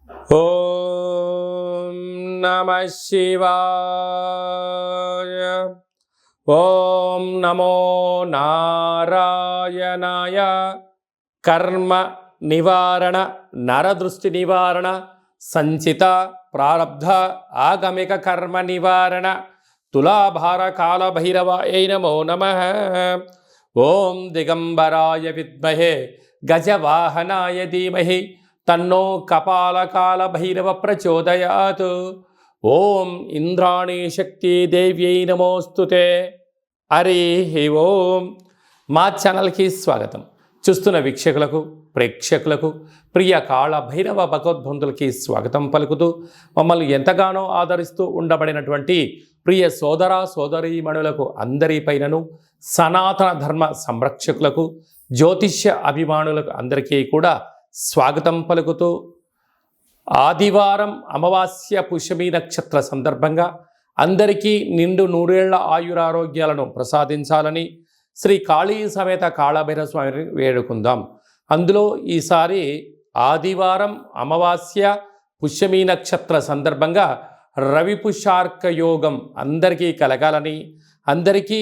ఓం నమః శివాయ. ఓం నమో నారాయణాయ. కర్మ నివారణ, నరదృష్టి నివారణ, సంచిత ప్రారబ్ధ ఆగమిక కర్మ నివారణ, తులాభార కాల భైరవాయ నమో నమః. ఓం దిగంబరాయ విద్మహే గజవాహనాయ ధీమహి తన్నో కపాలకాల భైరవ ప్రచోదయాత్. ఓం ఇంద్రాణీ శక్తి దేవ్యై నమోస్తుతే. హరి ఓం. మా ఛానల్కి స్వాగతం. చూస్తున్న వీక్షకులకు, ప్రేక్షకులకు, ప్రియ కాళ భైరవ భగవద్బంధులకి స్వాగతం పలుకుతూ, మమ్మల్ని ఎంతగానో ఆదరిస్తూ ఉండబడినటువంటి ప్రియ సోదర సోదరీమణులకు అందరిపైనను, సనాతన ధర్మ సంరక్షకులకు, జ్యోతిష్య అభిమానులకు అందరికీ కూడా స్వాగతం పలుకుతూ, ఆదివారం అమావాస్య పుష్యమి నక్షత్ర సందర్భంగా అందరికీ నిండు నూరేళ్ల ఆయురారోగ్యాలను ప్రసాదించాలని శ్రీ కాళీ సమేత కాళభైరవ స్వామిని వేడుకుందాం. అందులో ఈసారి ఆదివారం అమావాస్య పుష్యమి నక్షత్ర సందర్భంగా రవి పుష్యార్క యోగం అందరికీ కలగాలని, అందరికీ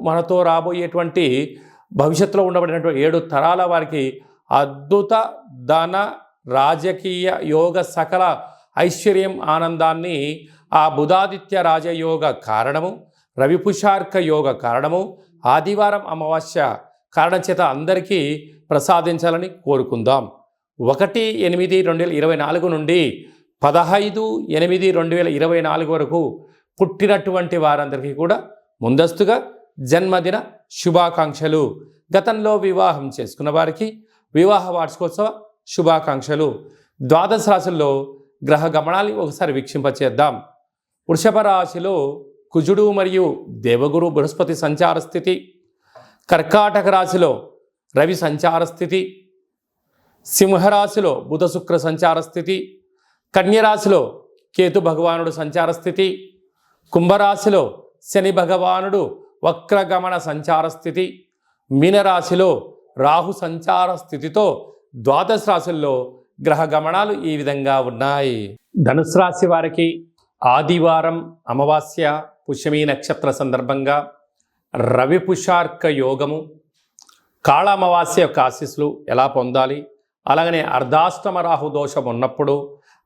మనతో రాబోయేటువంటి భవిష్యత్తులో ఉండబడినటువంటి 7 తరాల వారికి అద్భుత ధన రాజకీయ యోగ సకల ఐశ్వర్యం ఆనందాన్ని ఆ బుధాదిత్య రాజయోగ కారణము, రవిపుషార్క యోగ కారణము, ఆదివారం అమావాస్య కారణం చేత అందరికీ ప్రసాదించాలని కోరుకుందాం. 1/8/2024 నుండి 15/8/2024 వరకు పుట్టినటువంటి వారందరికీ కూడా ముందస్తుగా జన్మదిన శుభాకాంక్షలు. గతంలో వివాహం చేసుకున్న వారికి వివాహ వార్షికోత్సవ శుభాకాంక్షలు. ద్వాదశ రాశుల్లో గ్రహ గమనాన్ని ఒకసారి వీక్షింపచేద్దాం. వృషభ రాశిలో కుజుడు మరియు దేవగురు బృహస్పతి సంచార స్థితి, కర్కాటక రాశిలో రవి సంచార స్థితి, సింహరాశిలో బుధ శుక్ర సంచార స్థితి, కన్యరాశిలో కేతు భగవానుడు సంచార స్థితి, కుంభరాశిలో శని భగవానుడు వక్రగమన సంచార స్థితి, మీనరాశిలో రాహు సంచార స్థితితో ద్వాదశ రాశుల్లో గ్రహ గమనాలు ఈ విధంగా ఉన్నాయి. ధనుసు రాశి వారికి ఆదివారం అమావాస్య పుష్యమి నక్షత్ర సందర్భంగా రవి పుషార్క యోగము, కాళ అమావాస్య యొక్క ఆశీస్సులు ఎలా పొందాలి, అలాగనే అర్ధాష్టమ రాహు దోషం ఉన్నప్పుడు,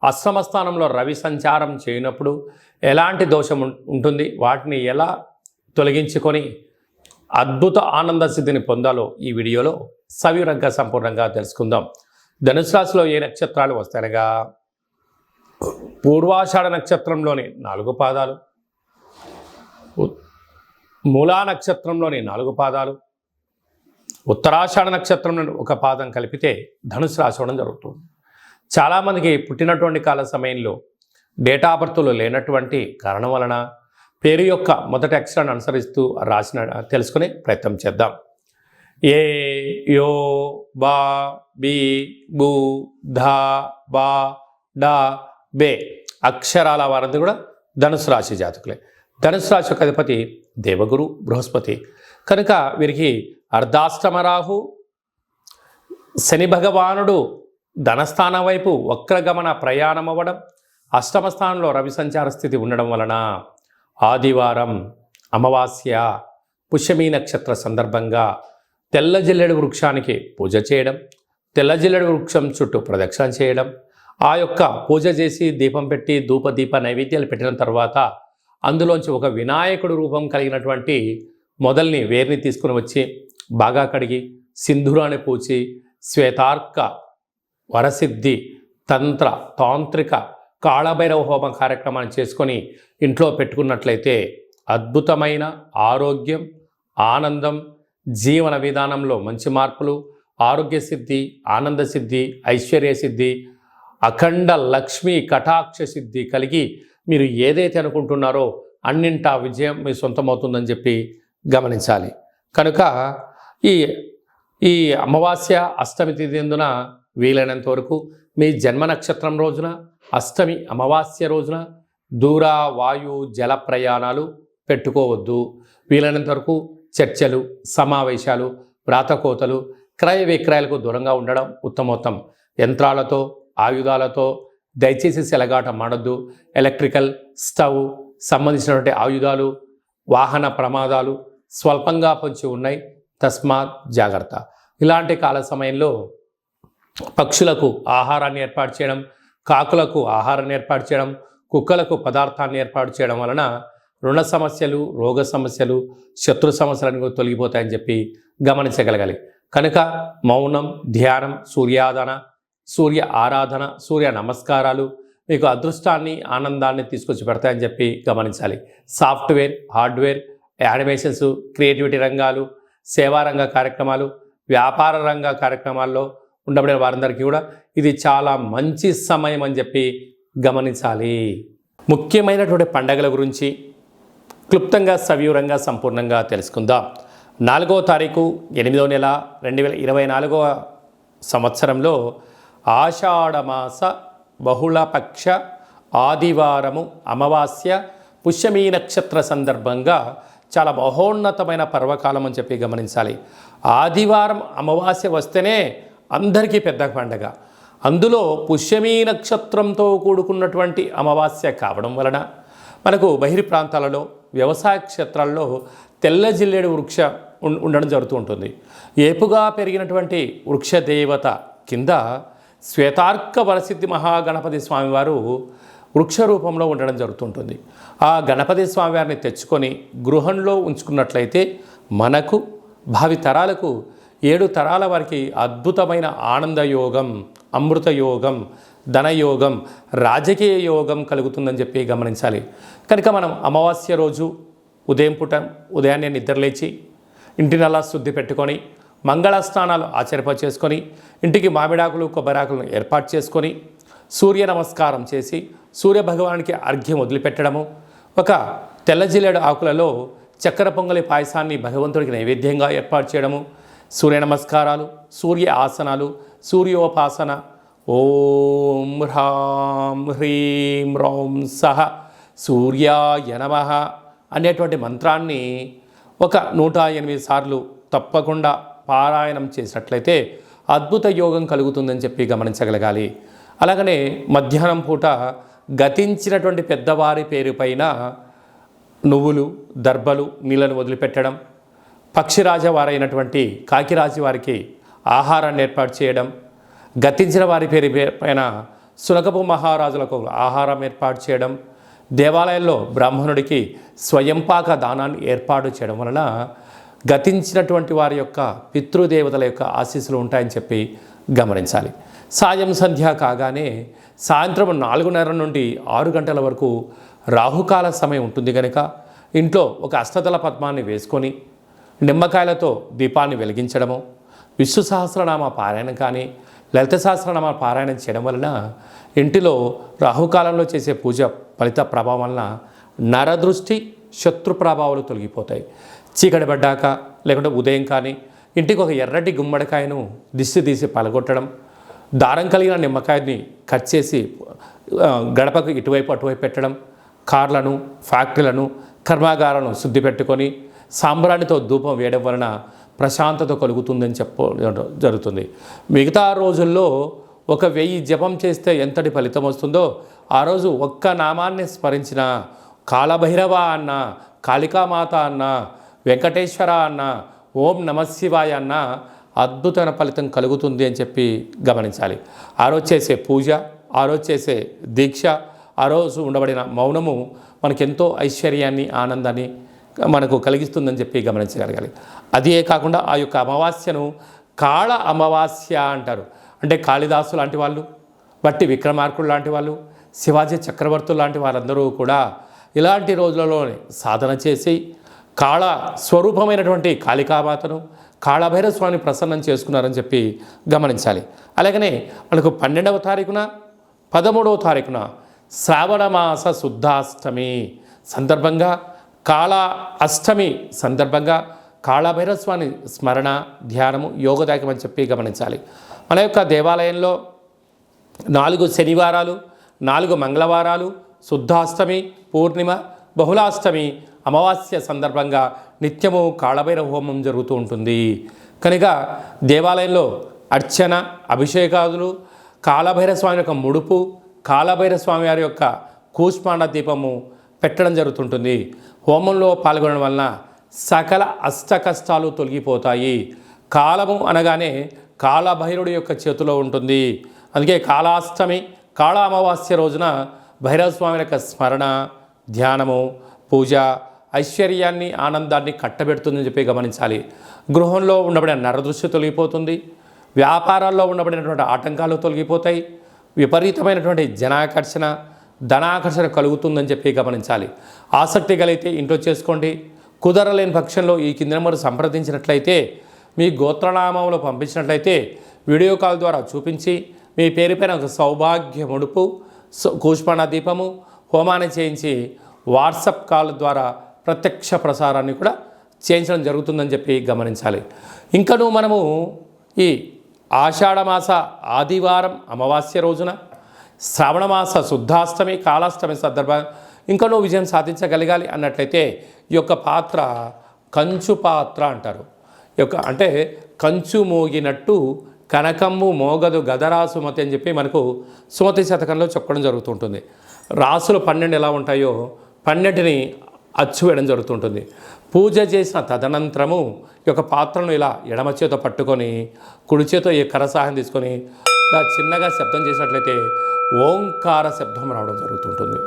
అష్టమ స్థానంలో రవి సంచారం చేయనప్పుడు ఎలాంటి దోషం ఉంటుంది, వాటిని ఎలా తొలగించుకొని అద్భుత ఆనంద సిద్ధిని పొందాలో ఈ వీడియోలో సవివరంగా సంపూర్ణంగా తెలుసుకుందాం. ధనుసు రాశిలో ఏ నక్షత్రాలు వస్తాయనగా, పూర్వాషాఢ నక్షత్రంలోని 4 పాదాలు, మూలా నక్షత్రంలోని 4 పాదాలు, ఉత్తరాషాఢ నక్షత్రంలోని 1 పాదం కలిపితే ధనుసు రాశి అవడం జరుగుతుంది. చాలామందికి పుట్టినటువంటి కాల సమయంలో డేటా ఆఫ్ బర్త్లు లేనటువంటి కారణం వలన పేరు యొక్క మొదటి అక్షరాన్ని అనుసరిస్తూ రాసిన తెలుసుకునే ప్రయత్నం చేద్దాం. ఏ, యో, బా, బి, బు, ధా, బా, డా, బే అక్షరాల వారందరూ కూడా ధనుసు రాశి జాతకులే. ధనుసు రాశి యొక్క అధిపతి దేవగురు బృహస్పతి కనుక వీరికి అర్ధాష్టమ రాహు, శని భగవానుడు ధనస్థానం వైపు వక్రగమన ప్రయాణం అవ్వడం, అష్టమ స్థానంలో రవి సంచార స్థితి ఉండడం వలన ఆదివారం అమావాస్య పుష్యమి నక్షత్ర సందర్భంగా తెల్ల జిల్లెడు వృక్షానికి పూజ చేయడం, తెల్ల జిల్లెడు వృక్షం చుట్టూ ప్రదక్షిణ చేయడం, ఆ యొక్క పూజ చేసి దీపం పెట్టి ధూపదీప నైవేద్యాలు పెట్టిన తర్వాత అందులోంచి ఒక వినాయకుడు రూపం కలిగినటువంటి మొదల్ని వేరుని తీసుకుని వచ్చి బాగా కడిగి సింధూరాన్ని పూచి శ్వేతార్క వరసిద్ధి తంత్ర తాంత్రిక కాళభైరవ హోమ కార్యక్రమాన్ని చేసుకొని ఇంట్లో పెట్టుకున్నట్లయితే అద్భుతమైన ఆరోగ్యం, ఆనందం, జీవన విధానంలో మంచి మార్పులు, ఆరోగ్య సిద్ధి, ఆనంద సిద్ధి, ఐశ్వర్య సిద్ధి, అఖండ లక్ష్మీ కటాక్ష సిద్ధి కలిగి మీరు ఏదైతే అనుకుంటున్నారో అన్నింటా విజయం మీ సొంతమవుతుందని చెప్పి గమనించాలి. కనుక ఈ అమావాస్య అష్టమి తిథిందున వీలైనంత వరకు మీ జన్మ నక్షత్రం రోజున అష్టమి అమావాస్య రోజున దూర వాయు జల ప్రయాణాలు పెట్టుకోవద్దు. వీలైనంత వరకు చర్చలు, సమావేశాలు, వ్రాతకోతలు, క్రయ విక్రయాలకు దూరంగా ఉండడం ఉత్తమోత్తం. యంత్రాలతో ఆయుధాలతో దయచేసి సెలగాటం ఆడొద్దు. ఎలక్ట్రికల్ స్టవ్ సంబంధించినటువంటి ఆయుధాలు, వాహన ప్రమాదాలు స్వల్పంగా పొంచి ఉన్నాయి. తస్మాత్ జాగ్రత్త. ఇలాంటి కాల సమయంలో పక్షులకు ఆహారాన్ని ఏర్పాటు చేయడం, కాకులకు ఆహారాన్ని ఏర్పాటు చేయడం, కుక్కలకు పదార్థాన్ని ఏర్పాటు చేయడం వలన రుణ సమస్యలు, రోగ సమస్యలు, శత్రు సమస్యలను తొలగిపోతాయని చెప్పి గమనించగలగాలి. కనుక మౌనం, ధ్యానం, సూర్యారాధన, సూర్య ఆరాధన, సూర్య నమస్కారాలు మీకు అదృష్టాన్ని, ఆనందాన్ని తీసుకొచ్చి పెడతాయని చెప్పి గమనించాలి. సాఫ్ట్వేర్, హార్డ్వేర్, యానిమేషన్స్, క్రియేటివిటీ రంగాలు, సేవారంగ కార్యక్రమాలు, వ్యాపార రంగ కార్యక్రమాల్లో ఉండబడిన వారందరికీ కూడా ఇది చాలా మంచి సమయం అని చెప్పి గమనించాలి. ముఖ్యమైనటువంటి పండగల గురించి క్లుప్తంగా, సవివరంగా, సంపూర్ణంగా తెలుసుకుందాం. 4వ తారీఖు 8వ నెల 2024 సంవత్సరంలో ఆషాఢమాస బహుళపక్ష ఆదివారము అమావాస్య పుష్యమీ నక్షత్ర సందర్భంగా చాలా మహోన్నతమైన పర్వకాలం అని చెప్పి గమనించాలి. ఆదివారం అమావాస్య వస్తేనే అందరికీ పెద్ద పండగ. అందులో పుష్యమీ నక్షత్రంతో కూడుకున్నటువంటి అమావాస్య కావడం వలన మనకు బహిర్ ప్రాంతాలలో, వ్యవసాయ క్షేత్రాల్లో తెల్ల జిల్లేడు వృక్ష ఉండడం జరుగుతూ ఉంటుంది. ఏపుగా పెరిగినటువంటి వృక్ష దేవత కింద శ్వేతార్క వరసిద్ధి మహాగణపతి స్వామివారు వృక్ష రూపంలో ఉండడం జరుగుతుంటుంది. ఆ గణపతి స్వామివారిని తెచ్చుకొని గృహంలో ఉంచుకున్నట్లయితే మనకు భావి తరాలకు 7 తరాల వారికి అద్భుతమైన ఆనందయోగం, అమృత యోగం, ధనయోగం, రాజకీయ యోగం కలుగుతుందని చెప్పి గమనించాలి. కనుక మనం అమావాస్య రోజు ఉదయాన్నే నిద్రలేచి ఇంటినల్లా శుద్ధి పెట్టుకొని మంగళ స్నానాలు చేసుకొని ఇంటికి మామిడాకులు, కొబ్బరాకులను ఏర్పాటు చేసుకొని సూర్య నమస్కారం చేసి సూర్య భగవానికి అర్ఘ్యం వదిలిపెట్టడము, ఒక తెల్ల జిల్లేడు ఆకులలో చక్కెర పొంగలి పాయసాన్ని భగవంతుడికి నైవేద్యంగా ఏర్పాటు చేయడము, సూర్య నమస్కారాలు, సూర్య ఆసనాలు, సూర్యోపాసన, ఓం హ్రాం హ్రీం రౌం సహ సూర్యాయ నమః అనేటువంటి మంత్రాన్ని ఒక 108 సార్లు తప్పకుండా పారాయణం చేసినట్లయితే అద్భుత యోగం కలుగుతుందని చెప్పి గమనించగలగాలి. అలాగనే మధ్యాహ్నం పూట గతించినటువంటి పెద్దవారి పేరు పైన నువ్వులు, దర్భలు, నీళ్ళను వదిలిపెట్టడం, పక్షిరాజ వారైనటువంటి కాకిరాజు వారికి ఆహారాన్ని ఏర్పాటు చేయడం, గతించిన వారి పేరు పైన సునకపు మహారాజులకు ఆహారం ఏర్పాటు చేయడం, దేవాలయంలో బ్రాహ్మణుడికి స్వయంపాక దానాన్ని ఏర్పాటు చేయడం వలన గతించినటువంటి వారి యొక్క పితృదేవతల యొక్క ఆశీస్సులు ఉంటాయని చెప్పి గమనించాలి. సాయం సంధ్య కాగానే సాయంత్రం 4:30 నుండి 6 గంటల వరకు రాహుకాల సమయం ఉంటుంది కనుక ఇంట్లో ఒక అష్టదళ పద్మాన్ని వేసుకొని నిమ్మకాయలతో దీపాన్ని వెలిగించడము, విష్ణు సహస్రనామ పారాయణం కానీ లలిత సహస్రనామ పారాయణం చేయడం వలన ఇంటిలో రాహుకాలంలో చేసే పూజ ఫలిత ప్రభావం వలన నరదృష్టి, శత్రు ప్రభావాలు తొలగిపోతాయి. చీకటి పడ్డాక లేకుంటే ఉదయం కానీ ఇంటికి ఒక ఎర్రటి గుమ్మడికాయను దిష్టి తీసి పలగొట్టడం, దారం కలిగిన నిమ్మకాయని కట్ చేసి గడపకు ఇటువైపు అటువైపు పెట్టడం, కార్లను, ఫ్యాక్టరీలను, కర్మాగారాలను శుద్ధి పెట్టుకొని సాంబ్రాణితో ధూపం వేయడం వలన ప్రశాంతత కలుగుతుందని జరుగుతుంది. మిగతా రోజుల్లో 1000 జపం చేస్తే ఎంతటి ఫలితం వస్తుందో ఆ రోజు ఒక్క నామాన్ని స్మరించిన, కాలభైరవ అన్న, కాళికామాత అన్న, వెంకటేశ్వర అన్న, ఓం నమశివాయ అన్న అద్భుతమైన ఫలితం కలుగుతుంది అని చెప్పి గమనించాలి. ఆ రోజు చేసే పూజ, ఆ రోజు చేసే దీక్ష, ఆ రోజు ఉండబడిన మౌనము మనకెంతో ఐశ్వర్యాన్ని, ఆనందాన్ని మనకు కలిగిస్తుందని చెప్పి గమనించగలగాలి. అదే కాకుండా ఆ యొక్క అమావాస్యను కాళ అమావాస్య అంటారు. అంటే కాళిదాసు లాంటి వాళ్ళు, బట్టి విక్రమార్కుడు లాంటి వాళ్ళు, శివాజీ చక్రవర్తులు లాంటి వారందరూ కూడా ఇలాంటి రోజులలోనే సాధన చేసి కాళ స్వరూపమైనటువంటి కాళికామాతను, కాళభైరవ స్వామిని ప్రసన్నం చేసుకున్నారని చెప్పి గమనించాలి. అలాగనే మనకు 12వ తారీఖున 13వ తారీఖున శ్రావణమాస శుద్ధాష్టమి సందర్భంగా, కాళ అష్టమి సందర్భంగా కాళభైరవ స్వామి స్మరణ, ధ్యానము యోగదాయకం అని చెప్పి గమనించాలి. మన యొక్క దేవాలయంలో 4 శనివారాలు, 4 మంగళవారాలు, శుద్ధాష్టమి, పూర్ణిమ, బహుళాష్టమి, అమావాస్య సందర్భంగా నిత్యము కాళభైరవ హోమం జరుగుతూ ఉంటుంది. కనుక దేవాలయంలో అర్చన, అభిషేకాదులు, కాలభైరవ స్వామి యొక్క ముడుపు, కాలభైరవ స్వామి వారి యొక్క కూష్మాండ దీపము పెట్టడం జరుగుతుంటుంది. హోమంలో పాల్గొనడం వలన సకల అష్ట కష్టాలు తొలగిపోతాయి. కాలము అనగానే కాలభైరుడి యొక్క చేతిలో ఉంటుంది. అందుకే కాళాష్టమి, కాళ అమావాస్య రోజున భైరవ స్వామి యొక్క స్మరణ, ధ్యానము, పూజ ఐశ్వర్యాన్ని, ఆనందాన్ని కట్టబెడుతుందని చెప్పి గమనించాలి. గృహంలో ఉండబడిన నరదృష్టి తొలగిపోతుంది. వ్యాపారాల్లో ఉండబడినటువంటి ఆటంకాలు తొలగిపోతాయి. విపరీతమైనటువంటి జనాకర్షణ, ధనాకర్షణ కలుగుతుందని చెప్పి గమనించాలి. ఆసక్తి కలిగితే ఇంట్లో చేసుకోండి. కుదరలేని పక్షంలో ఈ కింద నెంబర్ సంప్రదించినట్లయితే, మీ గోత్రనామంలో పంపించినట్లయితే వీడియో కాల్ ద్వారా చూపించి మీ పేరుపైన ఒక సౌభాగ్య ముడుపు, కూష్మాండ దీపము, హోమాన్ని చేయించి వాట్సాప్ కాల్ ద్వారా ప్రత్యక్ష ప్రసారాన్ని కూడా చేయించడం జరుగుతుందని చెప్పి గమనించాలి. ఇంకనూ మనము ఈ ఆషాఢమాస ఆదివారం అమావాస్య రోజున, శ్రావణమాస శుద్ధాష్టమి, కాళాష్టమి సందర్భంగా ఇంకనూ విజయం సాధించగలగాలి అన్నట్లయితే ఈ యొక్క పాత్ర కంచు పాత్ర అంటారు. ఈ యొక్క అంటే కంచు మోగినట్టు కనకమ్ము మోగదు గదరా సుమతి అని చెప్పి మనకు సుమతి శతకంలో చెప్పడం జరుగుతుంటుంది. రాసులు 12 ఎలా ఉంటాయో 12ని అచ్చు వేయడం జరుగుతుంటుంది. పూజ చేసిన తదనంతరము ఈ యొక్క పాత్రను ఇలా ఎడమ చేతో పట్టుకొని కుడి చేతో ఈ కరసాహం తీసుకొని ఇలా చిన్నగా శబ్దం చేసినట్లయితే ఓంకార శబ్దం రావడం జరుగుతుంటుంది.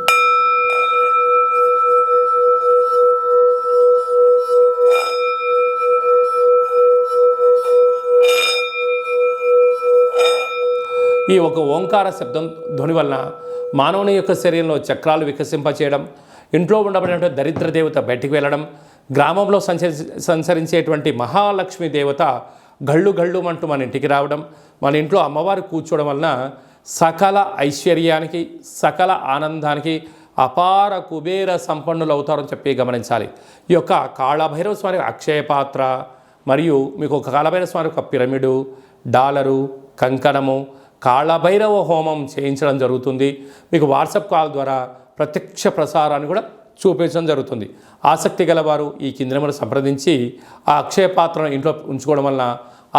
ఈ ఒక ఓంకార శబ్దం ధ్వని వలన మానవుని యొక్క శరీరంలో చక్రాలు వికసింపచేయడం, ఇంట్లో ఉండబడినటువంటి దరిద్ర దేవత బయటికి వెళ్ళడం, గ్రామంలో సంచరించేటువంటి మహాలక్ష్మి దేవత గళ్ళు గళ్ళు అంటూ మన ఇంటికి రావడం, మన ఇంట్లో అమ్మవారు కూర్చోవడం వలన సకల ఐశ్వర్యానికి, సకల ఆనందానికి అపార కుబేర సంపన్నులు అవుతారని చెప్పి గమనించాలి. ఈ యొక్క కాళభైరవ స్వామి అక్షయ పాత్ర మరియు మీకు ఒక కాళభైరవ స్వామి ఒక పిరమిడు, డాలరు, కంకణము, కాళభైరవ హోమం చేయించడం జరుగుతుంది. మీకు వాట్సాప్ కాల్ ద్వారా ప్రత్యక్ష ప్రసారాన్ని కూడా చూపించడం జరుగుతుంది. ఆసక్తి గలవారు ఈ కింది నెంబర్ సంప్రదించి ఆ అక్షయ పాత్రను ఇంట్లో ఉంచుకోవడం వలన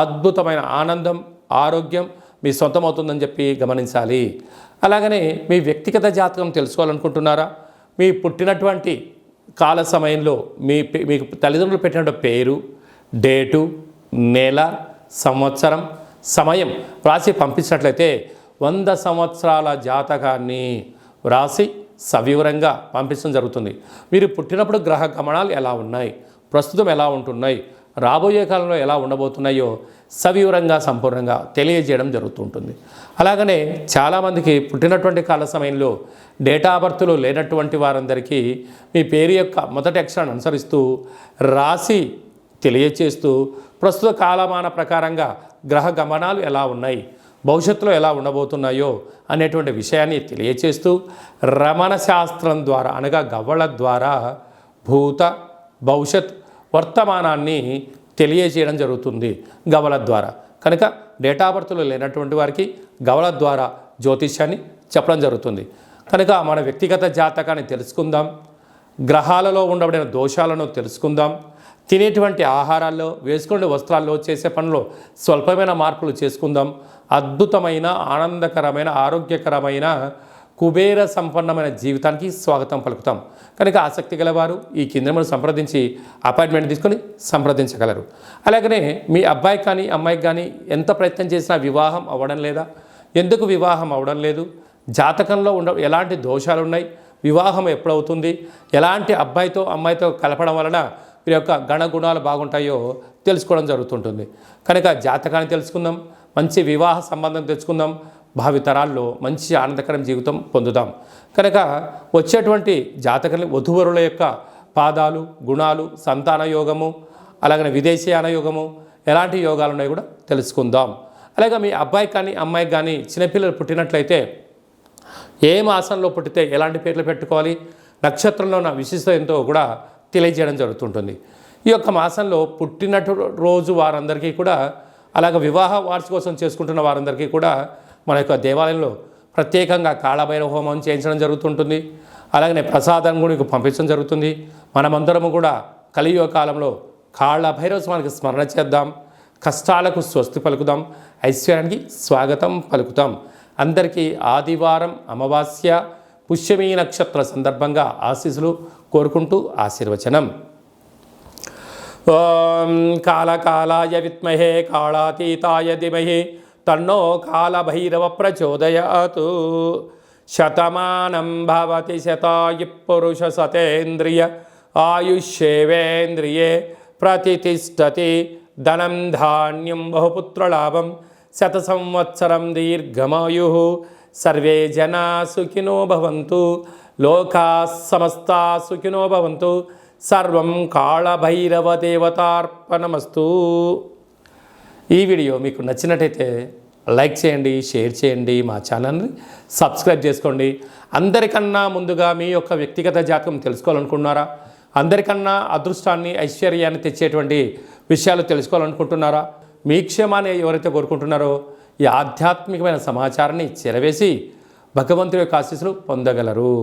అద్భుతమైన ఆనందం, ఆరోగ్యం మీ సొంతమవుతుందని చెప్పి గమనించాలి. అలాగనే మీ వ్యక్తిగత జాతకం తెలుసుకోవాలనుకుంటున్నారా? మీ పుట్టినటువంటి కాల సమయంలో మీకు తల్లిదండ్రులు పెట్టినటువంటి పేరు, డేటు, నెల, సంవత్సరం, సమయం వ్రాసి పంపించినట్లయితే 100 సంవత్సరాల జాతకాన్ని వ్రాసి సవివరంగా పంపించడం జరుగుతుంది. మీరు పుట్టినప్పుడు గ్రహ గమనాలు ఎలా ఉన్నాయి, ప్రస్తుతం ఎలా ఉంటున్నాయి, రాబోయే కాలంలో ఎలా ఉండబోతున్నాయో సవివరంగా సంపూర్ణంగా తెలియజేయడం జరుగుతుంటుంది. అలాగనే చాలామందికి పుట్టినటువంటి కాల సమయంలో డేటా బర్త్లు లేనటువంటి వారందరికీ మీ పేరు యొక్క మొదటి అక్షరాన్ని అనుసరిస్తూ రాసి తెలియచేస్తూ ప్రస్తుత కాలమాన ప్రకారంగా గ్రహ గమనాలు ఎలా ఉన్నాయి, భవిష్యత్తులో ఎలా ఉండబోతున్నాయో అనేటువంటి విషయాన్ని తెలియచేస్తూ రమణ శాస్త్రం ద్వారా అనగా గవ్వల ద్వారా భూత, భవిష్యత్, వర్తమానాన్ని తెలియజేయడం జరుగుతుంది గవ్వల ద్వారా. కనుక డేటా బర్త్లు లేనటువంటి వారికి గవ్వల ద్వారా జ్యోతిష్యాన్ని చెప్పడం జరుగుతుంది. కనుక మన వ్యక్తిగత జాతకాన్ని తెలుసుకుందాం, గ్రహాలలో ఉండబడిన దోషాలను తెలుసుకుందాం, తినేటువంటి ఆహారాల్లో, వేసుకునే వస్త్రాల్లో, చేసే పనుల్లో స్వల్పమైన మార్పులు చేసుకుందాం. అద్భుతమైన, ఆనందకరమైన, ఆరోగ్యకరమైన, కుబేర సంపన్నమైన జీవితానికి స్వాగతం పలుకుతాం. కనుక ఆసక్తి గలవారు ఈ కింద సంప్రదించి అపాయింట్మెంట్ తీసుకొని సంప్రదించగలరు. అలాగనే మీ అబ్బాయి కానీ అమ్మాయికి కానీ ఎంత ప్రయత్నం చేసినా వివాహం అవ్వడం లేదా? ఎందుకు వివాహం అవ్వడం లేదు? జాతకంలో ఎలాంటి దోషాలు ఉన్నాయి? వివాహం ఎప్పుడవుతుంది? ఎలాంటి అబ్బాయితో అమ్మాయితో కలపడం వలన వీరి యొక్క గణగుణాలు బాగుంటాయో తెలుసుకోవడం జరుగుతుంటుంది. కనుక జాతకాన్ని తెలుసుకుందాం, మంచి వివాహ సంబంధం తెచ్చుకుందాం, భావితరాల్లో మంచి ఆనందకరం జీవితం పొందుదాం. కనుక వచ్చేటువంటి జాతకాన్ని వధూవరుల యొక్క పాదాలు, గుణాలు, సంతాన యోగము, అలాగనే విదేశీయాన యోగము, ఎలాంటి యోగాలు ఉన్నాయో కూడా తెలుసుకుందాం. అలాగే మీ అబ్బాయి కానీ అమ్మాయికి కానీ చిన్నపిల్లలు పుట్టినట్లయితే ఏ మాసంలో పుట్టితే ఎలాంటి పేర్లు పెట్టుకోవాలి, నక్షత్రంలో ఉన్న విశిష్టత ఎంతో కూడా తెలియజేయడం జరుగుతుంటుంది. ఈ యొక్క మాసంలో పుట్టినట్టు రోజు వారందరికీ కూడా, అలాగే వివాహ వార్షికోత్సవం చేసుకుంటున్న వారందరికీ కూడా మన యొక్క దేవాలయంలో ప్రత్యేకంగా కాళభైరవ హోమం చేయించడం జరుగుతుంటుంది. అలాగనే ప్రసాదం కూడా పంపించడం జరుగుతుంది. మనమందరము కూడా కలియుగ కాలంలో కాళభైరవ స్వామికి స్మరణ చేద్దాం, కష్టాలకు స్వస్తి పలుకుదాం, ఐశ్వర్యానికి స్వాగతం పలుకుతాం. అందరికీ ఆదివారం అమావాస్య పుష్యమీ నక్షత్ర సందర్భంగా ఆశీస్సులు కోరుకుంటూ ఆశీర్వచనం. ఓం కాళకాలాయ విద్మహే కాళాతీతాయ ధీమహి తన్నో కాళభైరవ ప్రచోదయాత్. శతమానం భవతి శతాయు పురుష సతేంద్రియ ఆయుష్యేవేంద్రియే ప్రతిష్టతి. ధనం ధాన్యం బహుపుత్రలాభం శత సంవత్సరం దీర్ఘమాయు. సర్వే జనా సుఖినో భవంతు. లోకా సమస్తా సుఖినో భవంతు. సర్వం కాళభైరవ దేవతార్పణమస్తు. ఈ వీడియో మీకు నచ్చినట్టయితే లైక్ చేయండి, షేర్ చేయండి, మా ఛానల్ని సబ్స్క్రైబ్ చేసుకోండి. అందరికన్నా ముందుగా మీ యొక్క వ్యక్తిగత జాతకం తెలుసుకోవాలనుకుంటున్నారా? అందరికన్నా అదృష్టాన్ని ఐశ్వర్యాన్ని తెచ్చేటువంటి విషయాలు తెలుసుకోవాలనుకుంటున్నారా? మీ క్షేమాన్ని ఎవరైతే కోరుకుంటున్నారో ఈ ఆధ్యాత్మికమైన సమాచారాన్ని చేరవేసి భగవంతుడి యొక్క ఆశీస్సులు పొందగలరు.